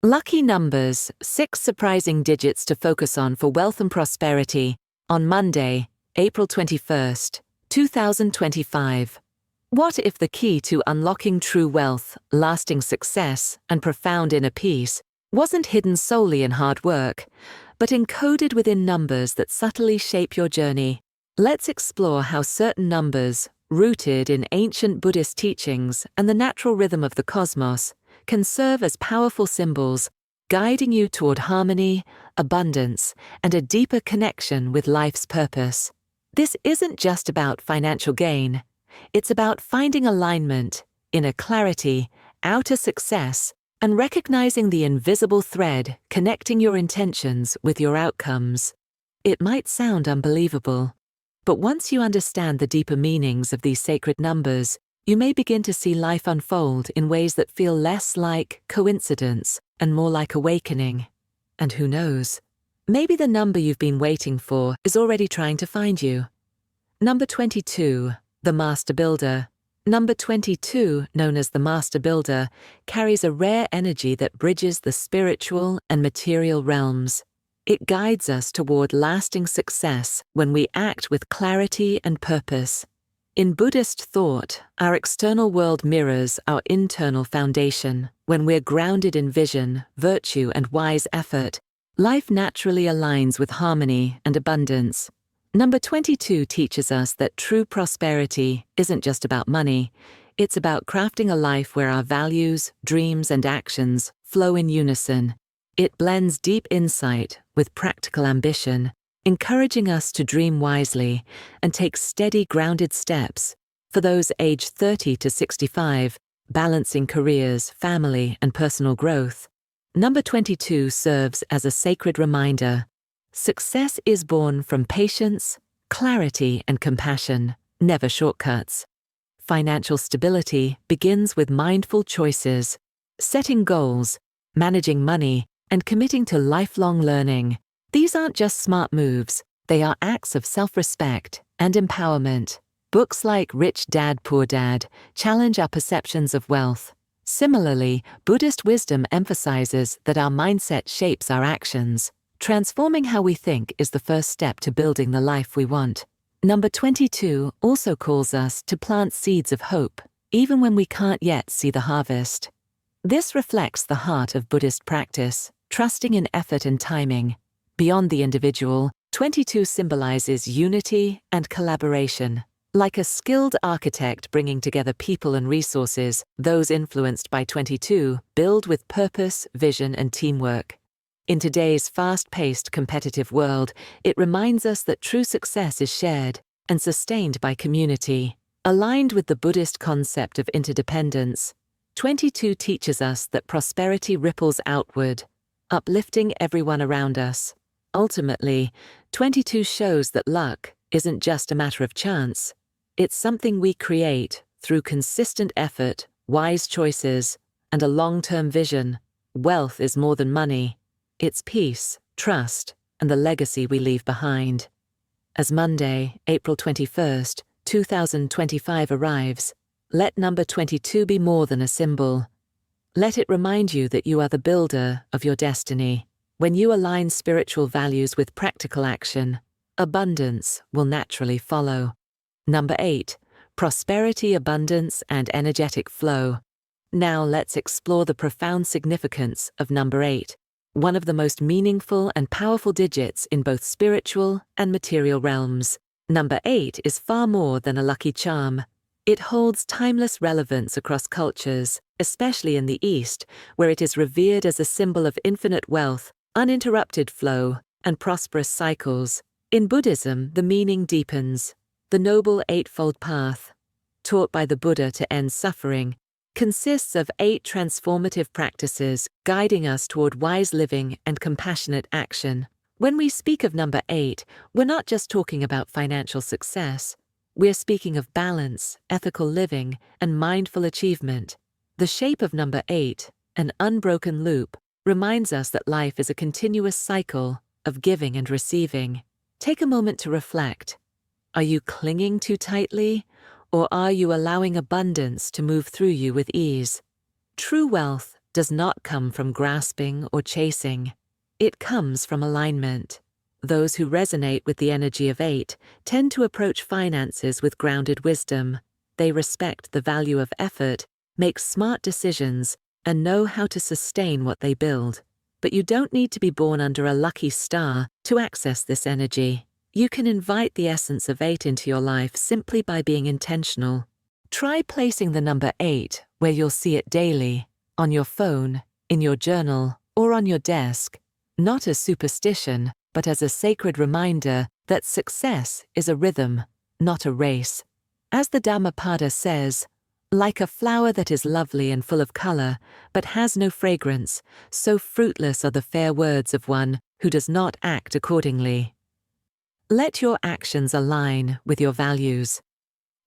Lucky numbers, 6 surprising digits to focus on for wealth and prosperity, on Monday, April 21st, 2025. What if the key to unlocking true wealth, lasting success, and profound inner peace wasn't hidden solely in hard work, but encoded within numbers that subtly shape your journey? Let's explore how certain numbers, rooted in ancient Buddhist teachings and the natural rhythm of the cosmos, can serve as powerful symbols, guiding you toward harmony, abundance, and a deeper connection with life's purpose. This isn't just about financial gain. It's about finding alignment, inner clarity, outer success, and recognizing the invisible thread connecting your intentions with your outcomes. It might sound unbelievable, but once you understand the deeper meanings of these sacred numbers, you may begin to see life unfold in ways that feel less like coincidence and more like awakening. And who knows? Maybe the number you've been waiting for is already trying to find you. Number 22, the Master Builder. Number 22, known as the Master Builder, carries a rare energy that bridges the spiritual and material realms. It guides us toward lasting success when we act with clarity and purpose. In Buddhist thought, our external world mirrors our internal foundation. When we're grounded in vision, virtue, and wise effort, life naturally aligns with harmony and abundance. Number 22 teaches us that true prosperity isn't just about money. It's about crafting a life where our values, dreams, and actions flow in unison. It blends deep insight with practical ambition, encouraging us to dream wisely and take steady, grounded steps. For those aged 30 to 65, balancing careers, family, and personal growth, number 22 serves as a sacred reminder. Success is born from patience, clarity, and compassion, never shortcuts. Financial stability begins with mindful choices, setting goals, managing money, and committing to lifelong learning. These aren't just smart moves, they are acts of self-respect and empowerment. Books like Rich Dad, Poor Dad challenge our perceptions of wealth. Similarly, Buddhist wisdom emphasizes that our mindset shapes our actions. Transforming how we think is the first step to building the life we want. Number 22 also calls us to plant seeds of hope, even when we can't yet see the harvest. This reflects the heart of Buddhist practice, trusting in effort and timing. Beyond the individual, 22 symbolizes unity and collaboration. Like a skilled architect bringing together people and resources, those influenced by 22 build with purpose, vision, and teamwork. In today's fast-paced competitive world, it reminds us that true success is shared and sustained by community. Aligned with the Buddhist concept of interdependence, 22 teaches us that prosperity ripples outward, uplifting everyone around us. Ultimately, 22 shows that luck isn't just a matter of chance. It's something we create through consistent effort, wise choices, and a long-term vision. Wealth is more than money. It's peace, trust, and the legacy we leave behind. As Monday, April 21st, 2025 arrives, let number 22 be more than a symbol. Let it remind you that you are the builder of your destiny. When you align spiritual values with practical action, abundance will naturally follow. Number 8, prosperity, abundance, and energetic flow. Now let's explore the profound significance of number 8, one of the most meaningful and powerful digits in both spiritual and material realms. Number 8 is far more than a lucky charm. It holds timeless relevance across cultures, especially in the East, where it is revered as a symbol of infinite wealth, uninterrupted flow, and prosperous cycles. In Buddhism, the meaning deepens. The Noble Eightfold Path, taught by the Buddha to end suffering, consists of 8 transformative practices guiding us toward wise living and compassionate action. When we speak of number 8, we're not just talking about financial success. We're speaking of balance, ethical living, and mindful achievement. The shape of number 8, an unbroken loop, reminds us that life is a continuous cycle of giving and receiving. Take a moment to reflect. Are you clinging too tightly, or are you allowing abundance to move through you with ease? True wealth does not come from grasping or chasing. It comes from alignment. Those who resonate with the energy of 8 tend to approach finances with grounded wisdom. They respect the value of effort, make smart decisions, and know how to sustain what they build. But you don't need to be born under a lucky star to access this energy. You can invite the essence of 8 into your life simply by being intentional. Try placing the number 8 where you'll see it daily, on your phone, in your journal, or on your desk, not as superstition, but as a sacred reminder that success is a rhythm, not a race. As the Dhammapada says, like a flower that is lovely and full of color, but has no fragrance, so fruitless are the fair words of one who does not act accordingly. Let your actions align with your values.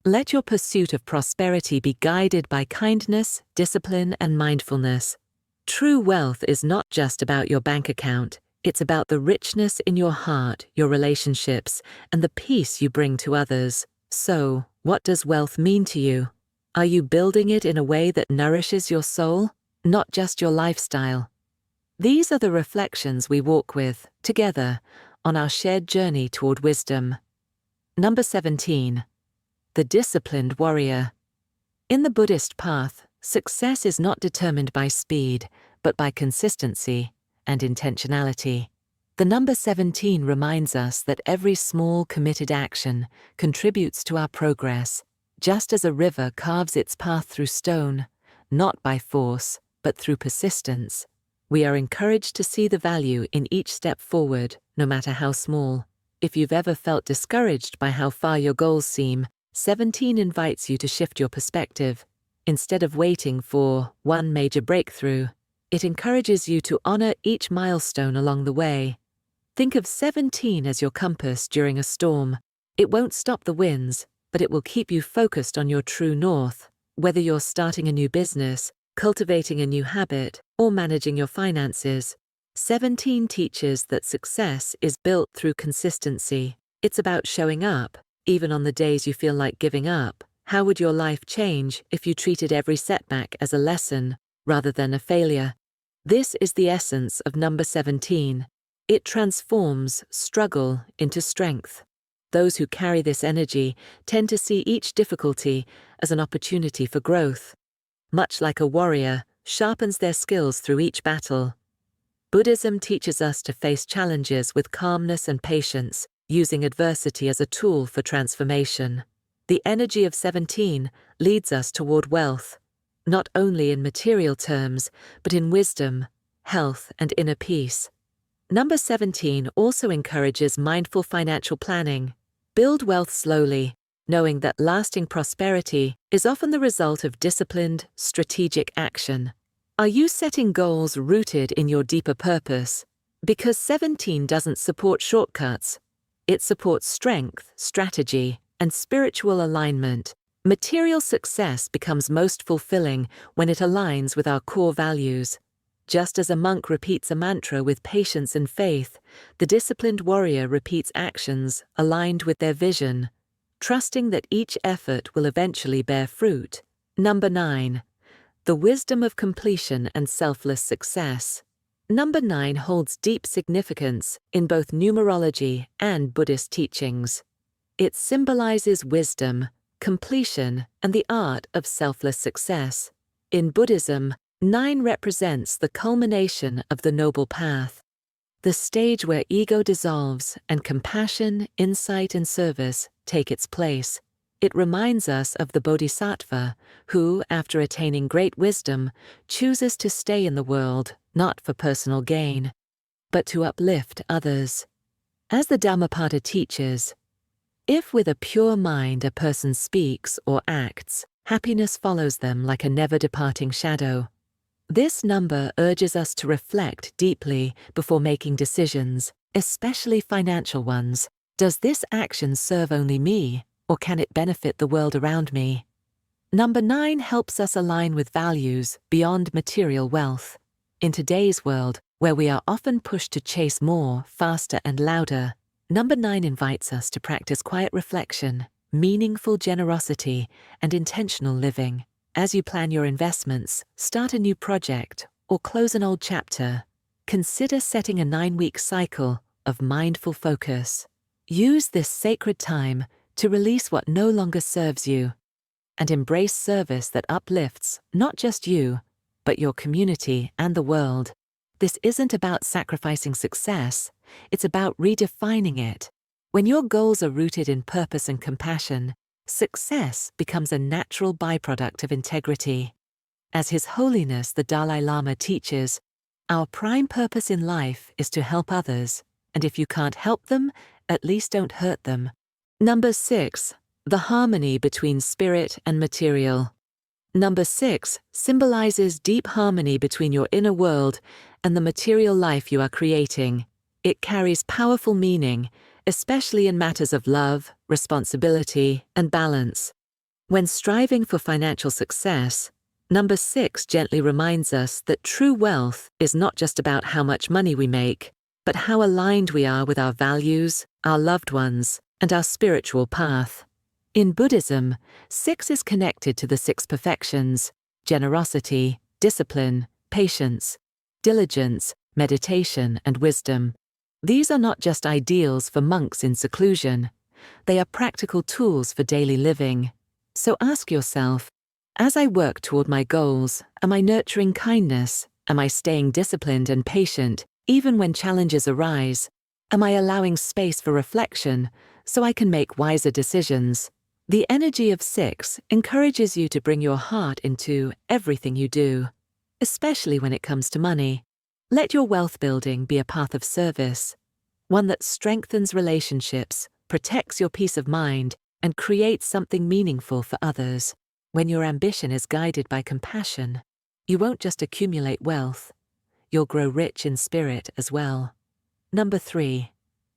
Let your pursuit of prosperity be guided by kindness, discipline, and mindfulness. True wealth is not just about your bank account, it's about the richness in your heart, your relationships, and the peace you bring to others. So, what does wealth mean to you? Are you building it in a way that nourishes your soul, not just your lifestyle? These are the reflections we walk with, together, on our shared journey toward wisdom. Number 17. The disciplined warrior. In the Buddhist path, success is not determined by speed, but by consistency and intentionality. The number 17 reminds us that every small committed action contributes to our progress, just as a river carves its path through stone, not by force, but through persistence. We are encouraged to see the value in each step forward, no matter how small. If you've ever felt discouraged by how far your goals seem, 17 invites you to shift your perspective. Instead of waiting for one major breakthrough, it encourages you to honor each milestone along the way. Think of 17 as your compass during a storm. It won't stop the winds, but it will keep you focused on your true north. Whether you're starting a new business, cultivating a new habit, or managing your finances, 17 teaches that success is built through consistency. It's about showing up, even on the days you feel like giving up. How would your life change if you treated every setback as a lesson, rather than a failure? This is the essence of number 17. It transforms struggle into strength. Those who carry this energy tend to see each difficulty as an opportunity for growth. Much like a warrior sharpens their skills through each battle. Buddhism teaches us to face challenges with calmness and patience, using adversity as a tool for transformation. The energy of 17 leads us toward wealth, not only in material terms, but in wisdom, health, and inner peace. Number 17 also encourages mindful financial planning. Build wealth slowly, knowing that lasting prosperity is often the result of disciplined, strategic action. Are you setting goals rooted in your deeper purpose? Because 17 doesn't support shortcuts. It supports strength, strategy, and spiritual alignment. Material success becomes most fulfilling when it aligns with our core values. Just as a monk repeats a mantra with patience and faith, the disciplined warrior repeats actions aligned with their vision, trusting that each effort will eventually bear fruit. Number 9. The wisdom of completion and selfless success. Number 9 holds deep significance in both numerology and Buddhist teachings. It symbolizes wisdom, completion, and the art of selfless success. In Buddhism, 9 represents the culmination of the Noble Path, the stage where ego dissolves and compassion, insight, and service take its place. It reminds us of the Bodhisattva who, after attaining great wisdom, chooses to stay in the world, not for personal gain, but to uplift others. As the Dhammapada teaches, if with a pure mind a person speaks or acts, happiness follows them like a never-departing shadow. This number urges us to reflect deeply before making decisions, especially financial ones. Does this action serve only me, or can it benefit the world around me? Number 9 helps us align with values beyond material wealth. In today's world, where we are often pushed to chase more, faster, and louder, number 9 invites us to practice quiet reflection, meaningful generosity, and intentional living. As you plan your investments, start a new project, or close an old chapter, consider setting a 9-week cycle of mindful focus. Use this sacred time to release what no longer serves you and embrace service that uplifts not just you, but your community and the world. This isn't about sacrificing success, it's about redefining it. When your goals are rooted in purpose and compassion, success becomes a natural byproduct of integrity. As His Holiness the Dalai Lama teaches, our prime purpose in life is to help others, and if you can't help them, at least don't hurt them. Number 6. The harmony between spirit and material. Number 6 symbolizes deep harmony between your inner world and the material life you are creating. It carries powerful meaning, especially in matters of love, responsibility, and balance. When striving for financial success, number 6 gently reminds us that true wealth is not just about how much money we make, but how aligned we are with our values, our loved ones, and our spiritual path. In Buddhism, 6 is connected to the 6 perfections: generosity, discipline, patience, diligence, meditation, and wisdom. These are not just ideals for monks in seclusion. They are practical tools for daily living. So ask yourself, as I work toward my goals, am I nurturing kindness? Am I staying disciplined and patient, even when challenges arise? Am I allowing space for reflection so I can make wiser decisions? The energy of 6 encourages you to bring your heart into everything you do, especially when it comes to money. Let your wealth building be a path of service, one that strengthens relationships, protects your peace of mind, and creates something meaningful for others. When your ambition is guided by compassion, you won't just accumulate wealth, you'll grow rich in spirit as well. Number 3.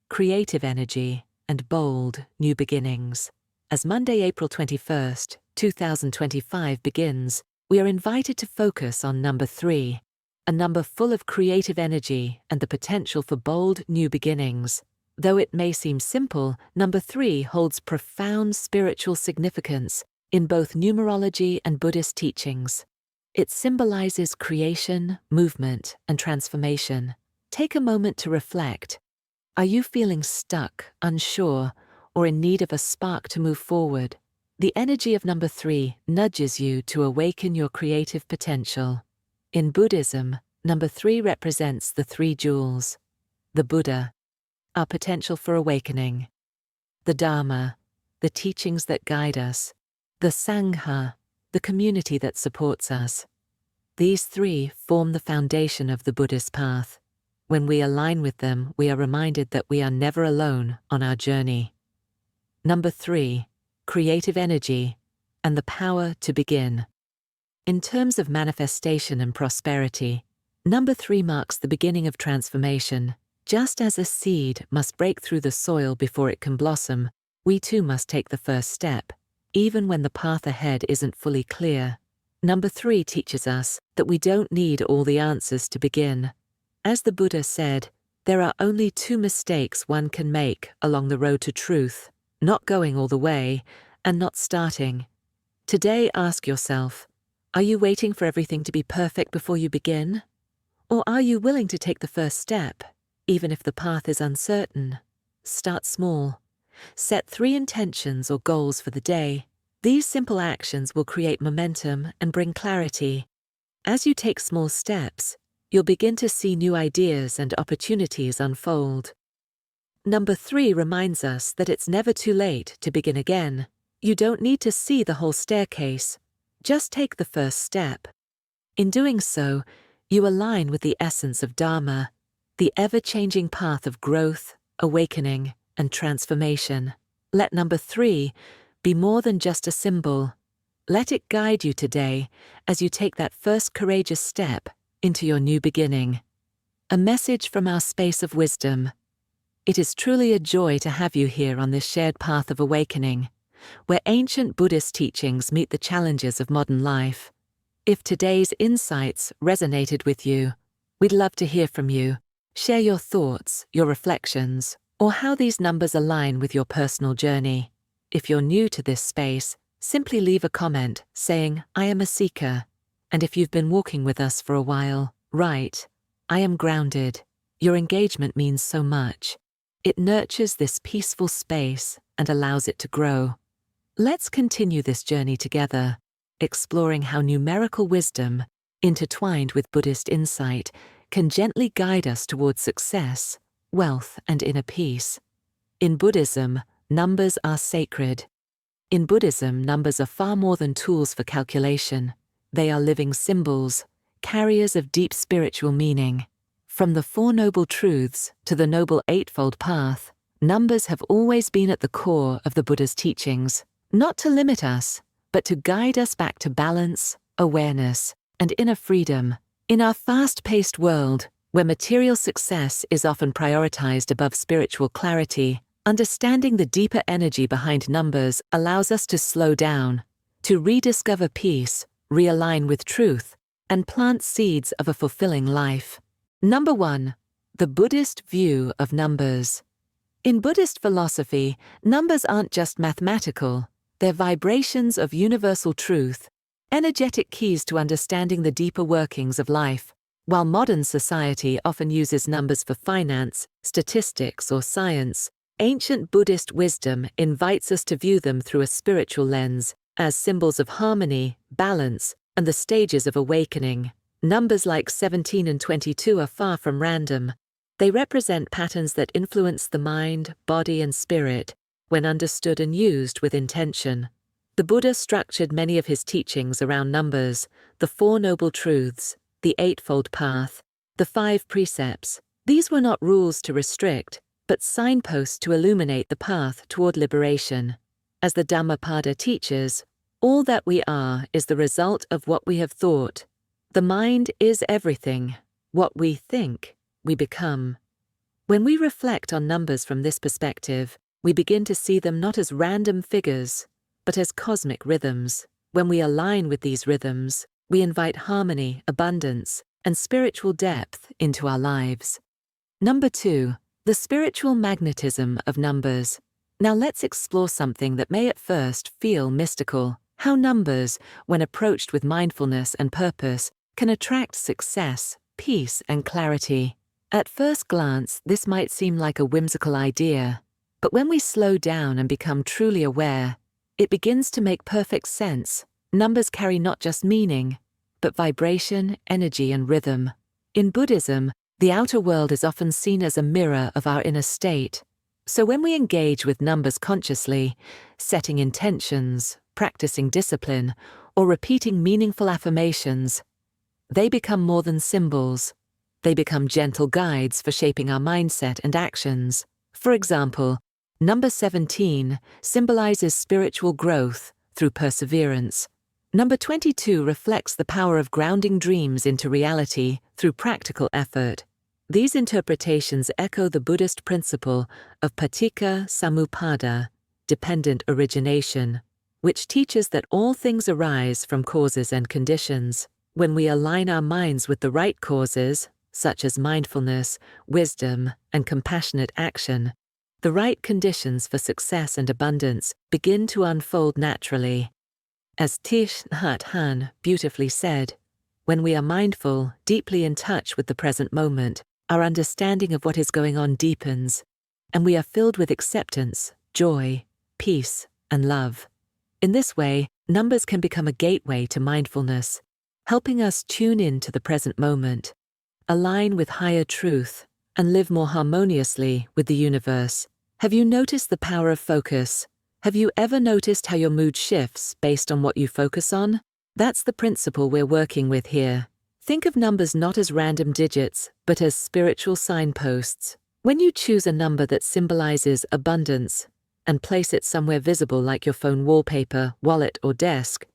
Creative energy and bold new beginnings. As Monday, April 21st, 2025 begins, we are invited to focus on number 3, a number full of creative energy and the potential for bold new beginnings. Though it may seem simple, number 3 holds profound spiritual significance in both numerology and Buddhist teachings. It symbolizes creation, movement, and transformation. Take a moment to reflect. Are you feeling stuck, unsure, or in need of a spark to move forward? The energy of number 3 nudges you to awaken your creative potential. In Buddhism, number 3 represents the 3 jewels: the Buddha, our potential for awakening; the Dharma, the teachings that guide us; the Sangha, the community that supports us. These 3 form the foundation of the Buddhist path. When we align with them, we are reminded that we are never alone on our journey. Number 3, creative energy and the power to begin. In terms of manifestation and prosperity, number 3 marks the beginning of transformation. Just as a seed must break through the soil before it can blossom, we too must take the first step, even when the path ahead isn't fully clear. Number 3 teaches us that we don't need all the answers to begin. As the Buddha said, there are only 2 mistakes one can make along the road to truth: not going all the way and not starting. Today, ask yourself, are you waiting for everything to be perfect before you begin? Or are you willing to take the first step, even if the path is uncertain? Start small. Set 3 intentions or goals for the day. These simple actions will create momentum and bring clarity. As you take small steps, you'll begin to see new ideas and opportunities unfold. Number 3 reminds us that it's never too late to begin again. You don't need to see the whole staircase. Just take the first step. In doing so, you align with the essence of Dharma, the ever-changing path of growth, awakening, and transformation. Let number 3 be more than just a symbol. Let it guide you today as you take that first courageous step into your new beginning. A message from our space of wisdom. It is truly a joy to have you here on this shared path of awakening, where ancient Buddhist teachings meet the challenges of modern life. If today's insights resonated with you, we'd love to hear from you. Share your thoughts, your reflections, or how these numbers align with your personal journey. If you're new to this space, simply leave a comment saying, "I am a seeker." And if you've been walking with us for a while, Right. I am grounded. Your engagement means so much. It nurtures this peaceful space and allows it to grow. Let's continue this journey together, exploring how numerical wisdom, intertwined with Buddhist insight, can gently guide us towards success, wealth, and inner peace. In Buddhism, numbers are sacred. In Buddhism, numbers are far more than tools for calculation. They are living symbols, carriers of deep spiritual meaning. From the Four Noble Truths to the Noble Eightfold Path, numbers have always been at the core of the Buddha's teachings, not to limit us, but to guide us back to balance, awareness, and inner freedom. In our fast-paced world, where material success is often prioritized above spiritual clarity, understanding the deeper energy behind numbers allows us to slow down, to rediscover peace, realign with truth, and plant seeds of a fulfilling life. Number 1. The Buddhist view of numbers. In Buddhist philosophy, numbers aren't just mathematical, they're vibrations of universal truth, energetic keys to understanding the deeper workings of life. While modern society often uses numbers for finance, statistics, or science, ancient Buddhist wisdom invites us to view them through a spiritual lens, as symbols of harmony, balance, and the stages of awakening. Numbers like 17 and 22 are far from random. They represent patterns that influence the mind, body, and spirit when understood and used with intention. The Buddha structured many of his teachings around numbers, the Four Noble Truths, the Eightfold Path, the 5 Precepts. These were not rules to restrict, but signposts to illuminate the path toward liberation. As the Dhammapada teaches, all that we are is the result of what we have thought. The mind is everything. What we think, we become. When we reflect on numbers from this perspective, we begin to see them not as random figures, but as cosmic rhythms. When we align with these rhythms, we invite harmony, abundance, and spiritual depth into our lives. Number 2. The spiritual magnetism of numbers. Now let's explore something that may at first feel mystical: how numbers, when approached with mindfulness and purpose, can attract success, peace, and clarity. At first glance, this might seem like a whimsical idea, but when we slow down and become truly aware, it begins to make perfect sense. Numbers carry not just meaning, but vibration, energy, and rhythm. In Buddhism, the outer world is often seen as a mirror of our inner state. So when we engage with numbers consciously, setting intentions, practicing discipline, or repeating meaningful affirmations, they become more than symbols. They become gentle guides for shaping our mindset and actions. For example, number 17 symbolizes spiritual growth through perseverance. Number 22 reflects the power of grounding dreams into reality through practical effort. These interpretations echo the Buddhist principle of paticca samuppada, dependent origination, which teaches that all things arise from causes and conditions. When we align our minds with the right causes, such as mindfulness, wisdom, and compassionate action, the right conditions for success and abundance begin to unfold naturally. As Thich Nhat Hanh beautifully said, when we are mindful, deeply in touch with the present moment, our understanding of what is going on deepens, and we are filled with acceptance, joy, peace, and love. In this way, numbers can become a gateway to mindfulness, helping us tune in to the present moment, align with higher truth, and live more harmoniously with the universe. Have you noticed the power of focus? Have you ever noticed how your mood shifts based on what you focus on? That's the principle we're working with here. Think of numbers not as random digits, but as spiritual signposts. When you choose a number that symbolizes abundance and place it somewhere visible like your phone wallpaper, wallet, or desk,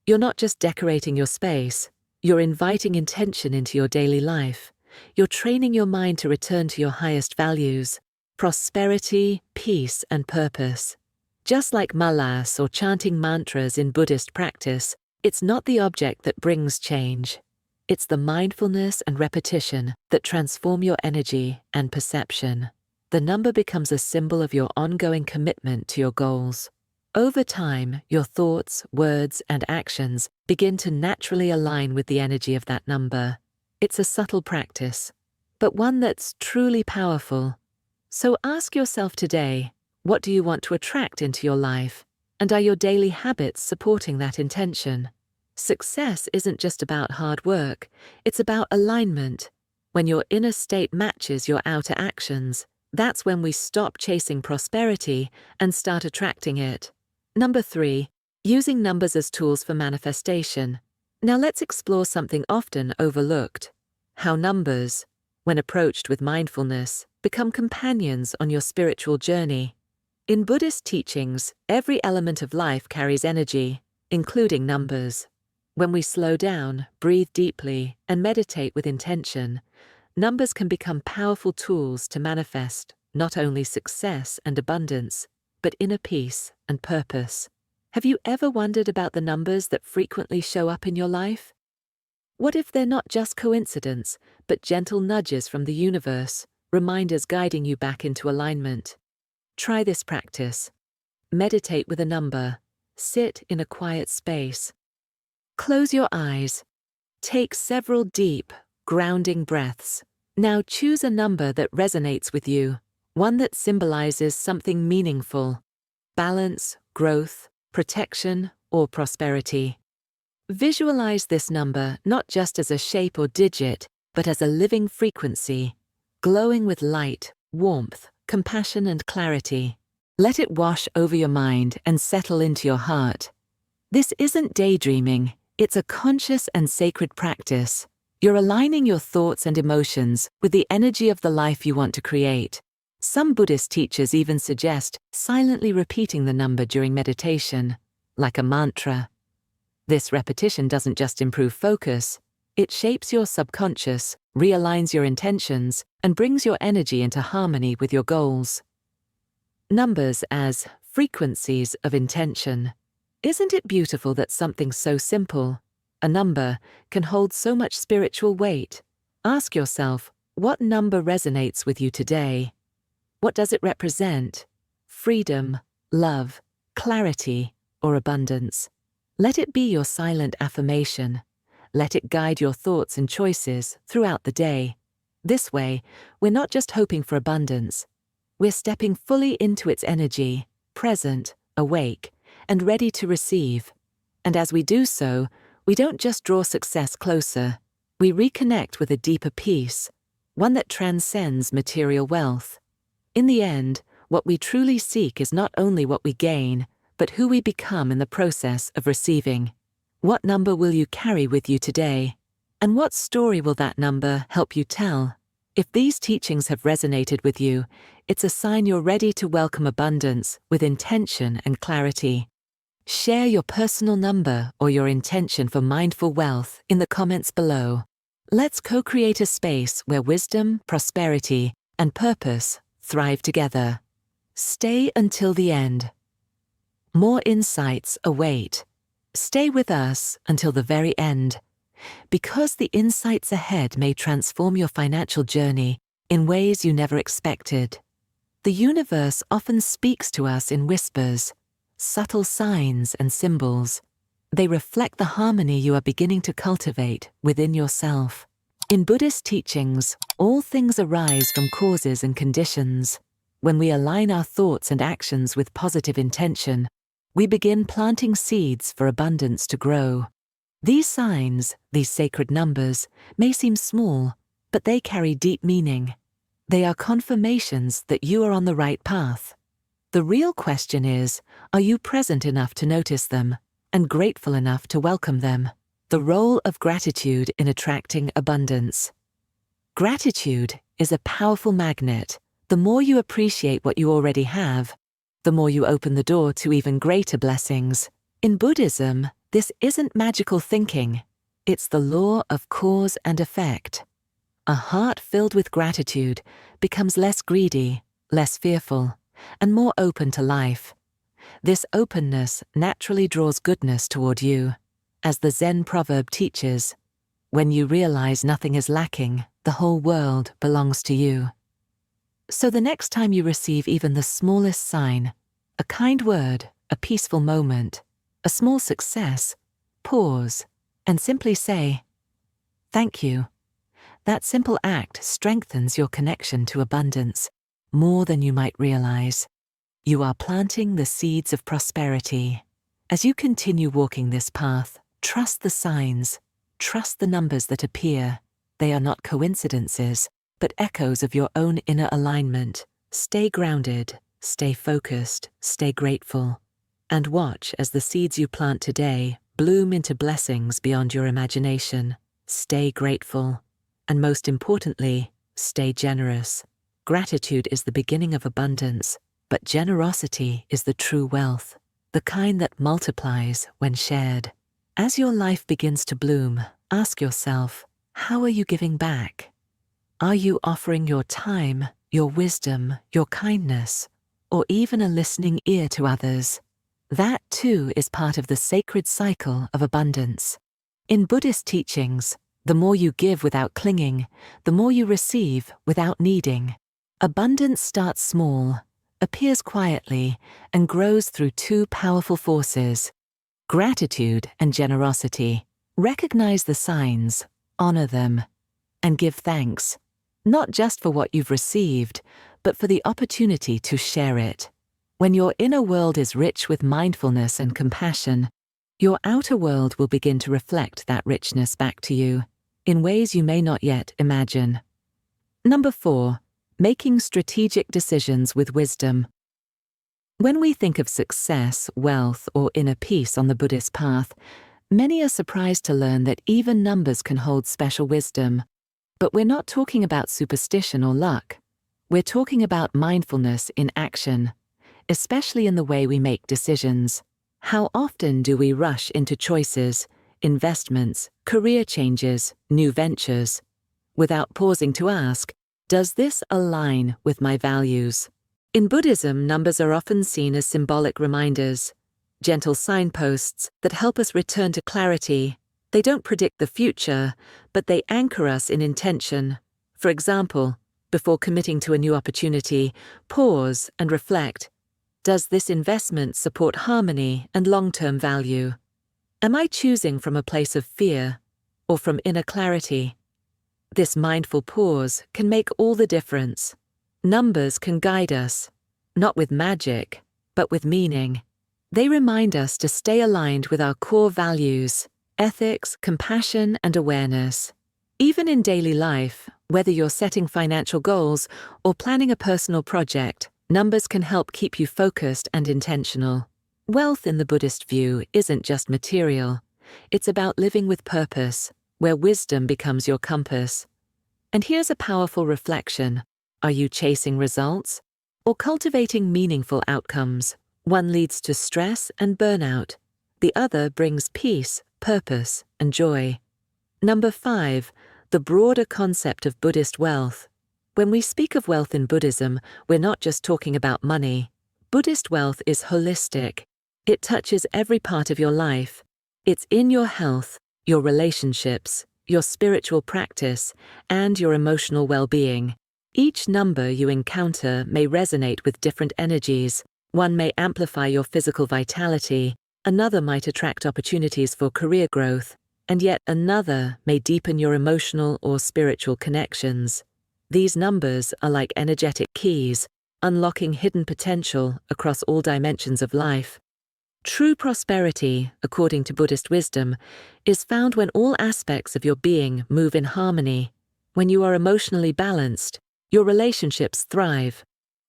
you're not just decorating your space, you're inviting intention into your daily life. You're training your mind to return to your highest values: prosperity, peace, and purpose. Just like malas or chanting mantras in Buddhist practice, it's not the object that brings change. It's the mindfulness and repetition that transform your energy and perception. The number becomes a symbol of your ongoing commitment to your goals. Over time, your thoughts, words, and actions begin to naturally align with the energy of that number. It's a subtle practice, but one that's truly powerful. So ask yourself today, what do you want to attract into your life? And are your daily habits supporting that intention? Success isn't just about hard work, it's about alignment. When your inner state matches your outer actions, that's when we stop chasing prosperity and start attracting it. Number 3, using numbers as tools for manifestation. Now let's explore something often overlooked: how numbers, when approached with mindfulness, become companions on your spiritual journey. In Buddhist teachings, every element of life carries energy, including numbers. When we slow down, breathe deeply, and meditate with intention, numbers can become powerful tools to manifest not only success and abundance, but inner peace and purpose. Have you ever wondered about the numbers that frequently show up in your life? What if they're not just coincidence, but gentle nudges from the universe, reminders guiding you back into alignment? Try this practice. Meditate with a number. Sit in a quiet space. Close your eyes. Take several deep, grounding breaths. Now choose a number that resonates with you, one that symbolizes something meaningful: balance, growth, protection, or prosperity. Visualize this number not just as a shape or digit, but as a living frequency, glowing with light, warmth, compassion, and clarity. Let it wash over your mind and settle into your heart. This isn't daydreaming, it's a conscious and sacred practice. You're aligning your thoughts and emotions with the energy of the life you want to create. Some Buddhist teachers even suggest silently repeating the number during meditation, like a mantra. This repetition doesn't just improve focus, it shapes your subconscious, realigns your intentions, and brings your energy into harmony with your goals. Numbers as frequencies of intention. Isn't it beautiful that something so simple, a number, can hold so much spiritual weight? Ask yourself, what number resonates with you today? What does it represent? Freedom, love, clarity, or abundance? Let it be your silent affirmation. Let it guide your thoughts and choices throughout the day. This way, we're not just hoping for abundance. We're stepping fully into its energy, present, awake, and ready to receive. And as we do so, we don't just draw success closer, we reconnect with a deeper peace, one that transcends material wealth. In the end, what we truly seek is not only what we gain, but who we become in the process of receiving. What number will you carry with you today? And what story will that number help you tell? If these teachings have resonated with you, it's a sign you're ready to welcome abundance with intention and clarity. Share your personal number or your intention for mindful wealth in the comments below. Let's co-create a space where wisdom, prosperity, and purpose thrive together. Stay until the end. More insights await. Stay with us until the very end, because the insights ahead may transform your financial journey in ways you never expected. The universe often speaks to us in whispers, subtle signs and symbols. They reflect the harmony you are beginning to cultivate within yourself. In Buddhist teachings, all things arise from causes and conditions. When we align our thoughts and actions with positive intention, we begin planting seeds for abundance to grow. These signs, these sacred numbers, may seem small, but they carry deep meaning. They are confirmations that you are on the right path. The real question is, are you present enough to notice them and grateful enough to welcome them? The role of gratitude in attracting abundance. Gratitude is a powerful magnet. The more you appreciate what you already have, the more you open the door to even greater blessings. In Buddhism, this isn't magical thinking. It's the law of cause and effect. A heart filled with gratitude becomes less greedy, less fearful, and more open to life. This openness naturally draws goodness toward you. As the Zen proverb teaches, when you realize nothing is lacking, the whole world belongs to you. So the next time you receive even the smallest sign, a kind word, a peaceful moment, a small success, pause and simply say, "Thank you." That simple act strengthens your connection to abundance more than you might realize. You are planting the seeds of prosperity. As you continue walking this path, trust the signs, trust the numbers that appear. They are not coincidences, but echoes of your own inner alignment. Stay grounded, stay focused, stay grateful, and watch as the seeds you plant today bloom into blessings beyond your imagination. Stay grateful, and most importantly, stay generous. Gratitude is the beginning of abundance, but generosity is the true wealth, the kind that multiplies when shared. As your life begins to bloom, ask yourself, how are you giving back? Are you offering your time, your wisdom, your kindness, or even a listening ear to others? That too is part of the sacred cycle of abundance. In Buddhist teachings, the more you give without clinging, the more you receive without needing. Abundance starts small, appears quietly, and grows through two powerful forces: gratitude and generosity. Recognize the signs, honor them, and give thanks, not just for what you've received, but for the opportunity to share it. When your inner world is rich with mindfulness and compassion, your outer world will begin to reflect that richness back to you in ways you may not yet imagine. Number 4, making strategic decisions with wisdom. When we think of success, wealth, or inner peace on the Buddhist path, many are surprised to learn that even numbers can hold special wisdom. But we're not talking about superstition or luck. We're talking about mindfulness in action, especially in the way we make decisions. How often do we rush into choices, investments, career changes, new ventures, without pausing to ask, does this align with my values? In Buddhism, numbers are often seen as symbolic reminders, gentle signposts that help us return to clarity. They don't predict the future, but they anchor us in intention. For example, before committing to a new opportunity, pause and reflect. Does this investment support harmony and long-term value? Am I choosing from a place of fear or from inner clarity? This mindful pause can make all the difference. Numbers can guide us, not with magic, but with meaning. They remind us to stay aligned with our core values: ethics, compassion, and awareness. Even in daily life, whether you're setting financial goals or planning a personal project, numbers can help keep you focused and intentional. Wealth in the Buddhist view isn't just material. It's about living with purpose, where wisdom becomes your compass. And here's a powerful reflection. Are you chasing results or cultivating meaningful outcomes? One leads to stress and burnout. The other brings peace, purpose, and joy. Number 5, the broader concept of Buddhist wealth. When we speak of wealth in Buddhism, we're not just talking about money. Buddhist wealth is holistic. It touches every part of your life. It's in your health, your relationships, your spiritual practice, and your emotional well-being. Each number you encounter may resonate with different energies. One may amplify your physical vitality, another might attract opportunities for career growth, and yet another may deepen your emotional or spiritual connections. These numbers are like energetic keys, unlocking hidden potential across all dimensions of life. True prosperity, according to Buddhist wisdom, is found when all aspects of your being move in harmony. When you are emotionally balanced, your relationships thrive.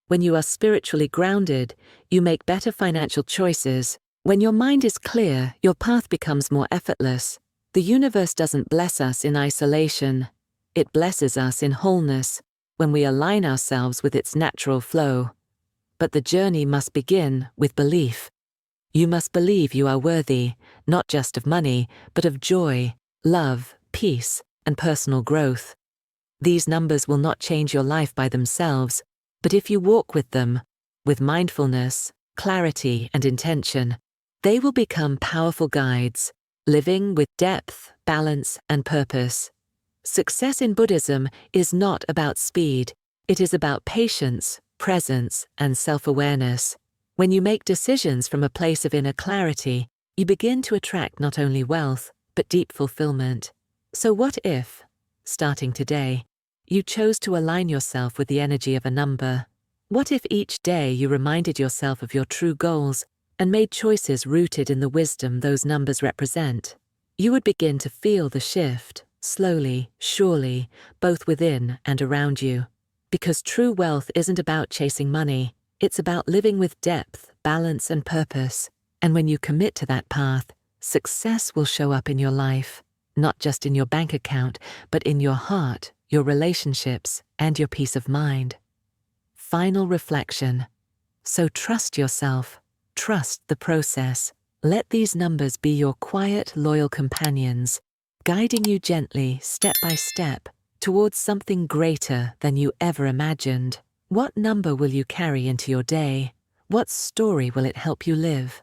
When you are spiritually grounded, you make better financial choices. When your mind is clear, your path becomes more effortless. The universe doesn't bless us in isolation. It blesses us in wholeness when we align ourselves with its natural flow. But the journey must begin with belief. You must believe you are worthy, not just of money, but of joy, love, peace, and personal growth. These numbers will not change your life by themselves, but if you walk with them, with mindfulness, clarity, and intention, they will become powerful guides, living with depth, balance, and purpose. Success in Buddhism is not about speed. It is about patience, presence, and self-awareness. When you make decisions from a place of inner clarity, you begin to attract not only wealth, but deep fulfillment. So what if starting today. You chose to align yourself with the energy of a number. What if each day you reminded yourself of your true goals and made choices rooted in the wisdom those numbers represent? You would begin to feel the shift, slowly, surely, both within and around you. Because true wealth isn't about chasing money, it's about living with depth, balance, and purpose. And when you commit to that path, success will show up in your life, not just in your bank account, but in your heart, your relationships, and your peace of mind. Final reflection. So trust yourself, trust the process. Let these numbers be your quiet, loyal companions, guiding you gently, step by step, towards something greater than you ever imagined. What number will you carry into your day? What story will it help you live?